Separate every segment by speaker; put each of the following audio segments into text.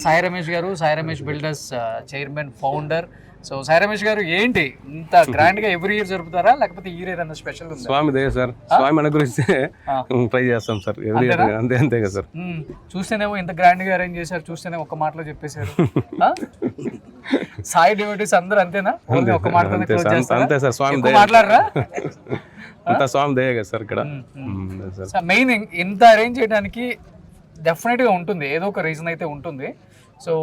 Speaker 1: సాయి రమేష్ గారు, Sai Ramesh builders chairman, founder. So Sai Ramesh గారు ఏంటి ఇంత గ్రాండ్ గా ఎవ్రీ ఇయర్ జరుపుతారా లేకపోతే ఈ ఇయర్ ఏదైనా స్పెషల్ ఉందా?
Speaker 2: స్వామి దయ సార్, స్వామి అనుగ్రహిస్తే ట్రై చేస్తాం సార్ ఎవ్రీ ఇయర్. అంతే కదా సార్.
Speaker 1: చూస్తేనేమో ఇంత గ్రాండ్ గా అరేంజ్ చేశారు, చూస్తేనే ఒక మాటలో చెప్పేశారు. సాయి డివోటీస్ అందరూ అంతేనా? ఓన్లీ ఒక మాటలోనే క్లోజ్ చేస్తారా?
Speaker 2: అంతే సార్, స్వామి దయ.
Speaker 1: మాట్లాడరా?
Speaker 2: అంతా స్వామి దయ కదా సార్ ఇక్కడ.
Speaker 1: మెయిన్ ఇంత అరేంజ్ చేయడానికి డెఫినెట్ గా ఉంటుంది, ఏదో ఒక రీజన్ అయితే ఉంటుంది. సో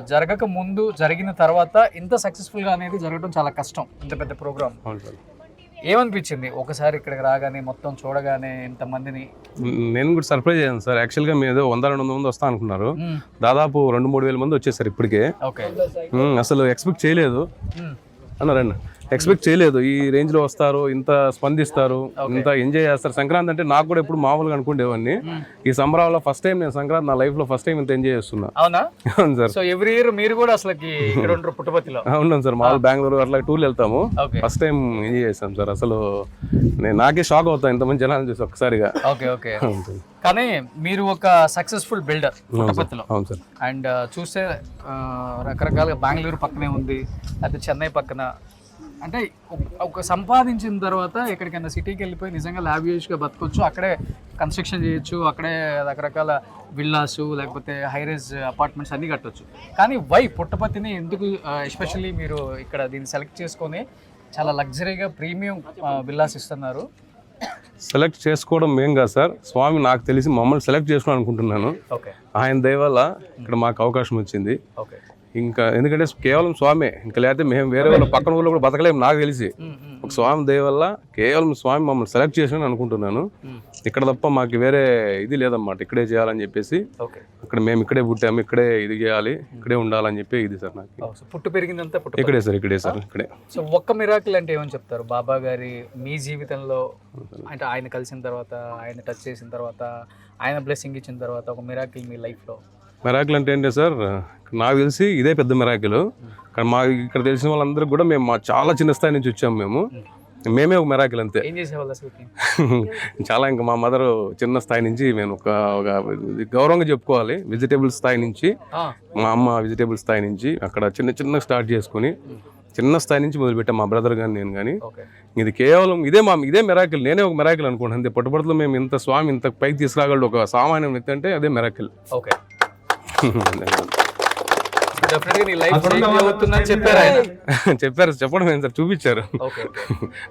Speaker 1: జరగక ముందు, జరిగిన తర్వాత ఇంత సక్సెస్ఫుల్ గా అనేది జరగడం చాలా కష్టం. ఇంత పెద్ద ప్రోగ్రామ్ ఏమనిపించింది ఒకసారి ఇక్కడికి రాగానే, మొత్తం చూడగానే ఇంతమందిని?
Speaker 2: నేను కూడా సర్ప్రైజ్ అయ్యాను సార్. యాక్చువల్గా మేము ఏదో 100-200 మంది వస్తా అనుకున్నారు, దాదాపు 2-3 వేల మంది వచ్చేసారు ఇప్పటికే. అసలు ఎక్స్పెక్ట్ చేయలేదు అన్నారండి, ఎక్స్పెక్ట్ చేయలేదు ఈ రేంజ్ లో వస్తారు, ఇంత స్పందిస్తారు, ఇంత ఎంజాయ్ చేస్తారు. సంక్రాంతి అంటే నాకు కూడా ఎప్పుడు మామూలుగా అనుకునేవాడిని. ఈ సంబరాల్లో ఫస్ట్ టైం నేను సంక్రాంతి నా లైఫ్ లో ఫస్ట్ టైం ఇంత ఎంజాయ్ చేస్తున్నా.
Speaker 1: అవునా?
Speaker 2: అవును సార్.
Speaker 1: సో ఎవ్రీ ఇయర్ మీరు కూడా అసలు ఇక్కడ ఉంటారు పుట్టపర్తిలో?
Speaker 2: అవును సార్, మామూలు బెంగళూరు అట్లా టూర్లు వెళ్తాము. ఫస్ట్ టైం ఎంజాయ్ చేస్తాం సార్. అసలు నాకే షాక్ అవుతాను ఇంతమంది జనాలను చూసి ఒక్కసారిగా.
Speaker 1: కానీ మీరు ఒక సక్సెస్ఫుల్ బిల్డర్ పుట్టపర్తిలో.
Speaker 2: అవును సార్.
Speaker 1: అండ్ చూస్తే రకరకాలుగా బెంగళూరు పక్కనే ఉంది, అయితే చెన్నై పక్కన. అంటే ఒక సంపాదించిన తర్వాత ఎక్కడికైనా సిటీకి వెళ్ళిపోయి నిజంగా లావియస్గా బతకొచ్చు, అక్కడే కన్స్ట్రక్షన్ చేయొచ్చు, అక్కడే రకరకాల విల్లాస్ లేకపోతే హైరేజ్ అపార్ట్మెంట్స్ అన్నీ కట్టొచ్చు. కానీ వై పుట్టపర్తిని ఎందుకు ఎస్పెషల్లీ మీరు ఇక్కడ దీన్ని సెలెక్ట్ చేసుకొని చాలా లగ్జరీగా ప్రీమియం విల్లాస్ ఇస్తున్నారు?
Speaker 2: సెలెక్ట్ చేసుకోవడం ఏం కాదు సార్, స్వామి నాకు తెలిసి మమ్మల్ని సెలెక్ట్ చేసుకోవాలి అనుకుంటున్నాను. ఆయన దయ వల్ల ఇక్కడ మాకు అవకాశం వచ్చింది. ఇంకా ఎందుకంటే కేవలం స్వామి, ఇంకా లేకపోతే మేము వేరే వాళ్ళ పక్కన ఊళ్ళో కూడా బతకలేము నాకు తెలిసి. ఒక స్వామి దయ వల్ల కేవలం స్వామి మమ్మల్ని సెలెక్ట్ చేసి అనుకుంటున్నాను. ఇక్కడ తప్ప మాకు వేరే ఇది లేదన్నమాట, ఇక్కడే చేయాలని చెప్పేసి. ఇక్కడ మేము ఇక్కడే పుట్టాము, ఇక్కడే ఇది చేయాలి, ఇక్కడే ఉండాలని చెప్పి ఇది సార్. నాకు
Speaker 1: పుట్టు పెరిగిందంతా
Speaker 2: ఇక్కడే సార్, ఇక్కడే.
Speaker 1: సో ఒక్క మిరాకిల్ అంటే ఏమని చెప్తారు బాబా గారి మీ జీవితంలో? అంటే ఆయన కలిసిన తర్వాత, ఆయన టచ్ చేసిన తర్వాత, ఆయన బ్లెస్సింగ్ ఇచ్చిన తర్వాత ఒక మిరాకిల్ మీ లైఫ్లో?
Speaker 2: మిరాకిల్ అంటే ఏంటి సార్, నాకు తెలిసి ఇదే పెద్ద మిరాకిల్. కానీ మా ఇక్కడ తెలిసిన వాళ్ళందరూ కూడా మేము చాలా చిన్న స్థాయి నుంచి వచ్చాము. మేమే ఒక మిరాకిల్ అంతే.
Speaker 1: ఏం చేసేవాళ్ళు అసలు?
Speaker 2: చాలా, ఇంకా మా మదర్ చిన్న స్థాయి నుంచి, నేను ఒక గౌరవంగా చెప్పుకోవాలి, వెజిటేబుల్ స్థాయి నుంచి, మా అమ్మ వెజిటేబుల్ స్థాయి నుంచి అక్కడ చిన్న స్టార్ట్ చేసుకుని చిన్న స్థాయి నుంచి మొదలుపెట్టాం మా బ్రదర్ కానీ నేను కానీ. ఇది కేవలం ఇదే మిరాకిల్, నేనే ఒక మిరాకిల్ అనుకుంటాను అంతే. పుట్టపర్తిలో మేము ఇంత స్వామి ఇంత పైకి తీసుకురాగలడు ఒక సామాన్య వ్యక్తి అంటే అదే మిరాకిల్.
Speaker 1: చెప్పారు, చెప్పడం ఏంటి సార్, చూపించారు.